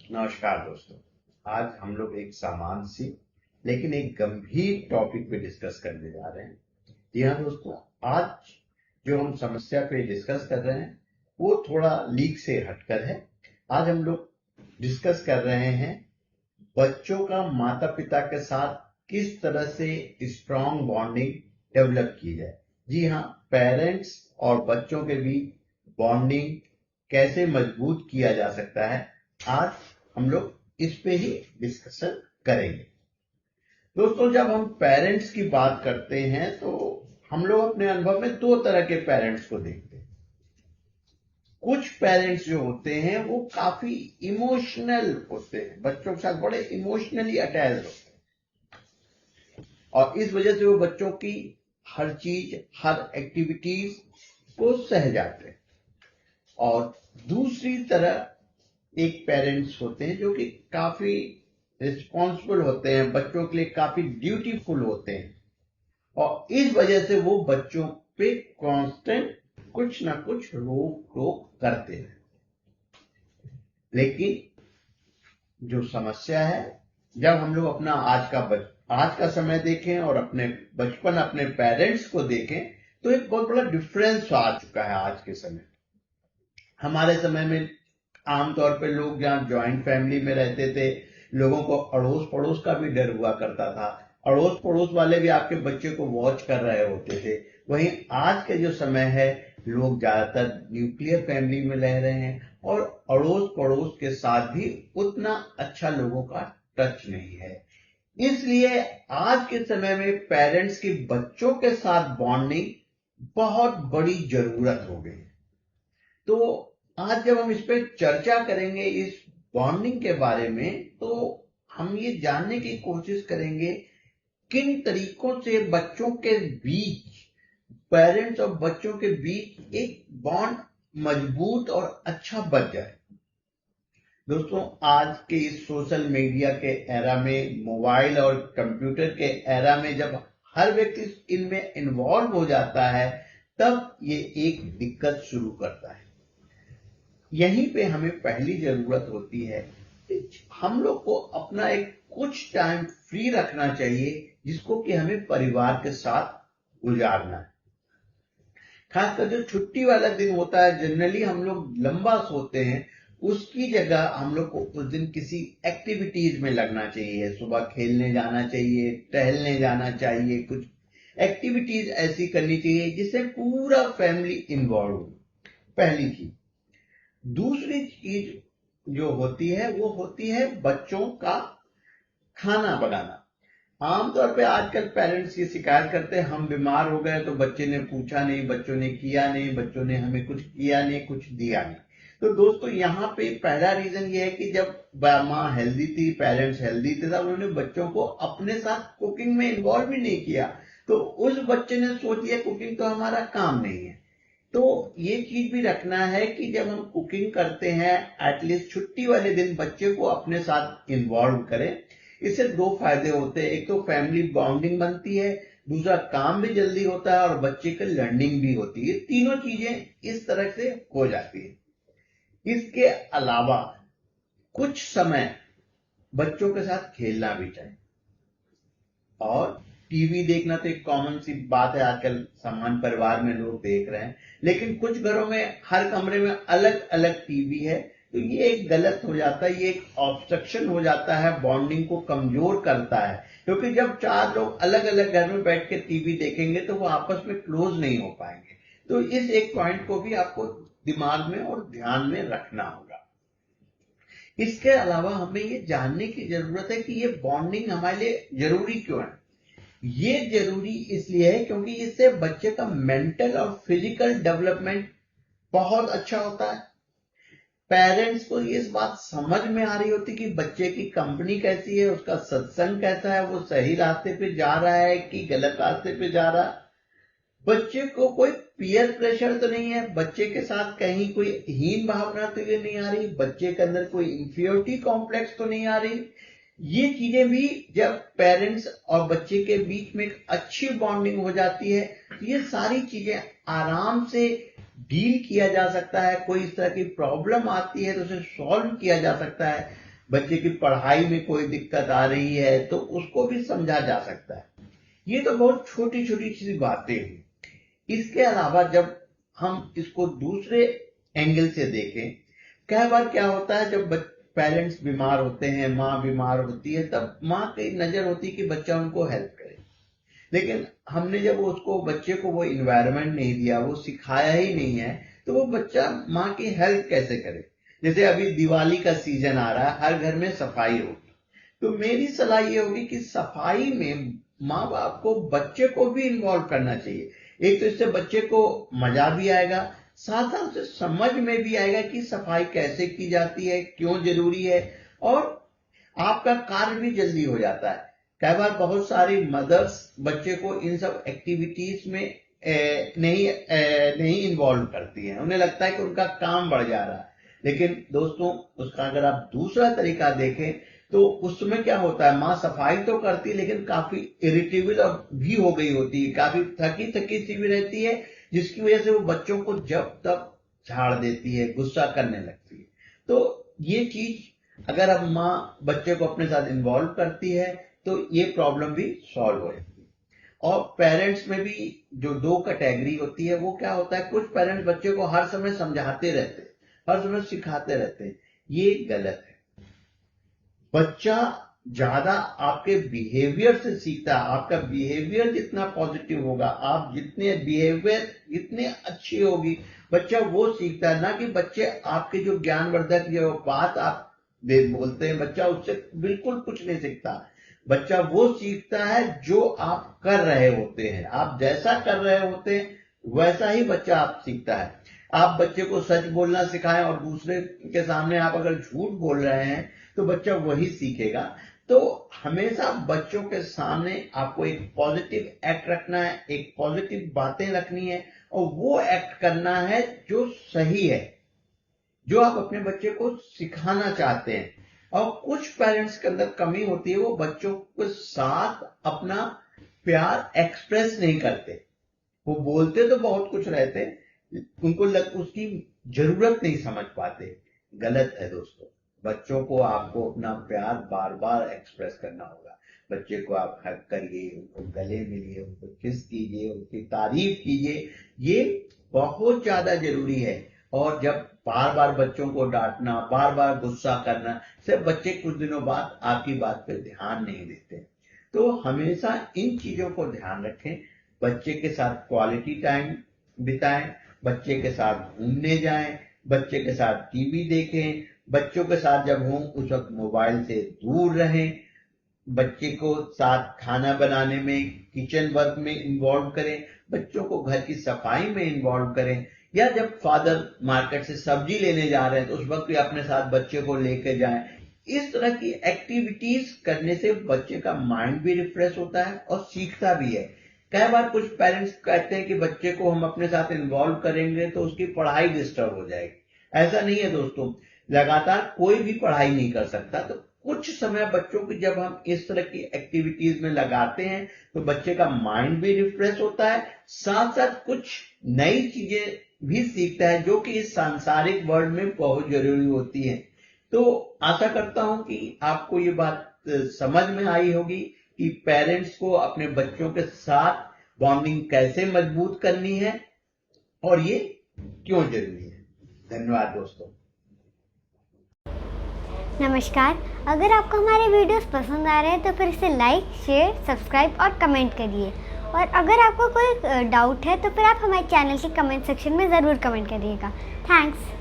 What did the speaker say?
नमस्कार दोस्तों। आज हम लोग एक सामान्य सी लेकिन एक गंभीर टॉपिक पे डिस्कस करने जा रहे हैं। जी हाँ दोस्तों, आज जो हम समस्या पे डिस्कस कर रहे हैं वो थोड़ा लीक से हटकर है। आज हम लोग डिस्कस कर रहे हैं बच्चों का माता पिता के साथ किस तरह से स्ट्रॉन्ग बॉन्डिंग डेवलप की जाए। जी हाँ, पेरेंट्स और बच्चों के बीच बॉन्डिंग कैसे मजबूत किया जा सकता है, आज हम लोग इस पे ही डिस्कशन करेंगे। दोस्तों, जब हम पेरेंट्स की बात करते हैं तो हम लोग अपने अनुभव में दो तरह के पेरेंट्स को देखते हैं। कुछ पेरेंट्स जो होते हैं वो काफी इमोशनल होते हैं, बच्चों के साथ बड़े इमोशनली अटैच होते हैं और इस वजह से वो बच्चों की हर चीज, हर एक्टिविटीज को सह जाते हैं। और दूसरी तरह एक पेरेंट्स होते हैं जो कि काफी रिस्पॉन्सिबल होते हैं, बच्चों के लिए काफी ड्यूटीफुल होते हैं और इस वजह से वो बच्चों पे कांस्टेंट कुछ ना कुछ रोक टोक करते हैं। लेकिन जो समस्या है, जब हम लोग अपना आज का समय देखें और अपने बचपन, अपने पेरेंट्स को देखें तो एक बहुत बड़ा डिफरेंस आ चुका है। आज के समय, हमारे समय में आमतौर पे लोग जहाँ ज्वाइंट फैमिली में रहते थे, लोगों को अड़ोस पड़ोस का भी डर हुआ करता था। अड़ोस पड़ोस वाले भी आपके बच्चे को वॉच कर रहे होते थे। वहीं आज के जो समय है, लोग ज्यादातर न्यूक्लियर फैमिली में रह रहे हैं और अड़ोस पड़ोस के साथ भी उतना अच्छा लोगों का टच नहीं है। इसलिए आज के समय में पेरेंट्स की बच्चों के साथ बॉन्डिंग बहुत बड़ी जरूरत हो गई। तो आज जब हम इस पे चर्चा करेंगे, इस बॉन्डिंग के बारे में, तो हम ये जानने की कोशिश करेंगे किन तरीकों से बच्चों के बीच, पेरेंट्स और बच्चों के बीच एक बॉन्ड मजबूत और अच्छा बन जाए। दोस्तों, आज के इस सोशल मीडिया के एरा में, मोबाइल और कंप्यूटर के एरा में जब हर व्यक्ति इनमें इन्वॉल्व हो जाता है, तब ये एक दिक्कत शुरू करता है। यहीं पे हमें पहली जरूरत होती है कि हम लोग को अपना एक कुछ टाइम फ्री रखना चाहिए, जिसको कि हमें परिवार के साथ गुजारना है। खासकर जो छुट्टी वाला दिन होता है, जनरली हम लोग लंबा सोते हैं, उसकी जगह हम लोग को उस दिन किसी एक्टिविटीज में लगना चाहिए। सुबह खेलने जाना चाहिए, टहलने जाना चाहिए, कुछ एक्टिविटीज ऐसी करनी चाहिए जिससे पूरा फैमिली इन्वॉल्व हो। पहली चीज। दूसरी चीज जो होती है वो होती है बच्चों का खाना बनाना। आमतौर पे आजकल पेरेंट्स ये शिकायत करते हैं, हम बीमार हो गए तो बच्चे ने पूछा नहीं, बच्चों ने किया नहीं, बच्चों ने हमें कुछ किया नहीं, कुछ दिया नहीं। तो दोस्तों, यहाँ पे पहला रीजन ये है कि जब माँ हेल्दी थी, पेरेंट्स हेल्दी थे, तब उन्होंने बच्चों को अपने साथ कुकिंग में इन्वॉल्व ही नहीं किया। तो उस बच्चे ने सोच लिया कुकिंग तो हमारा काम नहीं है। तो ये चीज भी रखना है कि जब हम कुकिंग करते हैं, एटलीस्ट छुट्टी वाले दिन बच्चे को अपने साथ इन्वॉल्व करें। इससे दो फायदे होते हैं, एक तो फैमिली बॉन्डिंग बनती है, दूसरा काम भी जल्दी होता है और बच्चे की लर्निंग भी होती है। तीनों चीजें इस तरह से हो जाती है। इसके अलावा कुछ समय बच्चों के साथ खेलना भी चाहिए। और टीवी देखना तो एक कॉमन सी बात है, आजकल समान परिवार में लोग देख रहे हैं, लेकिन कुछ घरों में हर कमरे में अलग अलग टीवी है, तो ये एक गलत हो जाता है, ये एक ऑब्स्ट्रक्शन हो जाता है, बॉन्डिंग को कमजोर करता है। क्योंकि जब चार लोग अलग अलग घर में बैठ के टीवी देखेंगे तो वो आपस में क्लोज नहीं हो पाएंगे। तो इस एक पॉइंट को भी आपको दिमाग में और ध्यान में रखना होगा। इसके अलावा हमें ये जानने की जरूरत है कि ये बॉन्डिंग हमारे लिए जरूरी क्यों है। ये जरूरी इसलिए है क्योंकि इससे बच्चे का मेंटल और फिजिकल डेवलपमेंट बहुत अच्छा होता है। पेरेंट्स को इस बात समझ में आ रही होती कि बच्चे की कंपनी कैसी है, उसका सत्संग कैसा है, वो सही रास्ते पे जा रहा है कि गलत रास्ते पे जा रहा है। बच्चे को कोई पीयर प्रेशर तो नहीं है, बच्चे के साथ कहीं कोई हीन भावना तो ये नहीं आ रही, बच्चे के अंदर कोई इंफीरियरिटी कॉम्प्लेक्स तो नहीं आ रही। ये चीजें भी जब पेरेंट्स और बच्चे के बीच में एक अच्छी बॉन्डिंग हो जाती है, ये सारी चीजें आराम से डील किया जा सकता है। कोई इस तरह की प्रॉब्लम आती है तो उसे सॉल्व किया जा सकता है। बच्चे की पढ़ाई में कोई दिक्कत आ रही है तो उसको भी समझा जा सकता है। ये तो बहुत छोटी छोटी सी बातें हुई। इसके अलावा जब हम इसको दूसरे एंगल से देखें, कई बार क्या होता है जब पेरेंट्स बीमार होते हैं, माँ बीमार होती है, तब माँ की नजर होती है कि बच्चा उनको हेल्प करे, लेकिन हमने जब उसको बच्चे को वो इन्वायरमेंट नहीं दिया, वो सिखाया ही नहीं है, तो वो बच्चा माँ की हेल्प कैसे करे। जैसे अभी दिवाली का सीजन आ रहा है, हर घर में सफाई होगी, तो मेरी सलाह ये होगी कि सफाई में माँ बाप को बच्चे को भी इन्वॉल्व करना चाहिए। एक तो इससे बच्चे को मजा भी आएगा, साथ साथ उसे समझ में भी आएगा कि सफाई कैसे की जाती है, क्यों जरूरी है, और आपका कार्य भी जल्दी हो जाता है। कई बार बहुत सारी मदर्स बच्चे को इन सब एक्टिविटीज में नहीं इन्वॉल्व करती हैं, उन्हें लगता है कि उनका काम बढ़ जा रहा है। लेकिन दोस्तों, उसका अगर आप दूसरा तरीका देखें तो उसमें क्या होता है, माँ सफाई तो करती है लेकिन काफी इरिटेबल भी हो गई होती है, काफी थकी थकी सी भी रहती है, जिसकी वजह से वो बच्चों को जब तक झाड़ देती है, गुस्सा करने लगती है। तो ये चीज अगर अब माँ बच्चे को अपने साथ इन्वॉल्व करती है तो ये प्रॉब्लम भी सॉल्व हो जाती है। और पेरेंट्स में भी जो दो कैटेगरी होती है, वो क्या होता है, कुछ पेरेंट्स बच्चे को हर समय समझाते रहते हैं, हर समय सिखाते रहते हैं, ये गलत है। बच्चा ज्यादा आपके बिहेवियर से सीखता है। आपका बिहेवियर जितना पॉजिटिव होगा, आप जितने बिहेवियर जितने अच्छी होगी, बच्चा वो सीखता है, ना कि बच्चे आपके जो ज्ञानवर्धक जो बात आप बोलते हैं, बच्चा उससे बिल्कुल कुछ नहीं सीखता। बच्चा वो सीखता है जो आप कर रहे होते हैं, आप जैसा कर रहे होते हैं वैसा ही बच्चा आप सीखता है। आप बच्चे को सच बोलना सिखाएं और दूसरे के सामने आप अगर झूठ बोल रहे हैं तो बच्चा वही सीखेगा। तो हमेशा बच्चों के सामने आपको एक पॉजिटिव एक्ट रखना है, एक पॉजिटिव बातें रखनी है, और वो एक्ट करना है जो सही है, जो आप अपने बच्चे को सिखाना चाहते हैं। और कुछ पेरेंट्स के अंदर कमी होती है, वो बच्चों के साथ अपना प्यार एक्सप्रेस नहीं करते। वो बोलते तो बहुत कुछ रहते, उनको उसकी जरूरत नहीं समझ पाते। गलत है दोस्तों, बच्चों को आपको अपना प्यार बार बार एक्सप्रेस करना होगा। बच्चे को आप हग करिए, उनको गले मिलिए, उनको किस कीजिए, उनकी तारीफ कीजिए, ये बहुत ज्यादा जरूरी है। और जब बार बार बच्चों को डांटना, बार बार गुस्सा करना, सिर्फ बच्चे कुछ दिनों बाद आपकी बात पे ध्यान नहीं देते। तो हमेशा इन चीजों को ध्यान रखें, बच्चे के साथ क्वालिटी टाइम बिताएं, बच्चे के साथ घूमने जाएं, बच्चे के साथ टीवी देखें, बच्चों के साथ जब हों उस वक्त मोबाइल से दूर रहें, बच्चे को साथ खाना बनाने में, किचन वर्क में इन्वॉल्व करें, बच्चों को घर की सफाई में इन्वॉल्व करें, या जब फादर मार्केट से सब्जी लेने जा रहे हैं तो उस वक्त भी अपने साथ बच्चे को लेकर जाएं। इस तरह की एक्टिविटीज करने से बच्चे का माइंड भी रिफ्रेश होता है और सीखता भी है। कई बार कुछ पेरेंट्स कहते हैं कि बच्चे को हम अपने साथ इन्वॉल्व करेंगे तो उसकी पढ़ाई डिस्टर्ब हो जाएगी। ऐसा नहीं है दोस्तों, लगातार कोई भी पढ़ाई नहीं कर सकता। तो कुछ समय बच्चों की जब हम इस तरह की एक्टिविटीज में लगाते हैं तो बच्चे का माइंड भी रिफ्रेश होता है, साथ साथ कुछ नई चीजें भी सीखता है जो कि इस सांसारिक वर्ल्ड में बहुत जरूरी होती है। तो आशा करता हूं कि आपको ये बात समझ में आई होगी कि पेरेंट्स को अपने बच्चों के साथ बॉन्डिंग कैसे मजबूत करनी है और ये क्यों जरूरी है। धन्यवाद दोस्तों। नमस्कार, अगर आपको हमारे वीडियोस पसंद आ रहे हैं तो फिर इसे लाइक, शेयर, सब्सक्राइब और कमेंट करिए। और अगर आपको कोई डाउट है तो फिर आप हमारे चैनल के कमेंट सेक्शन में ज़रूर कमेंट करिएगा। थैंक्स।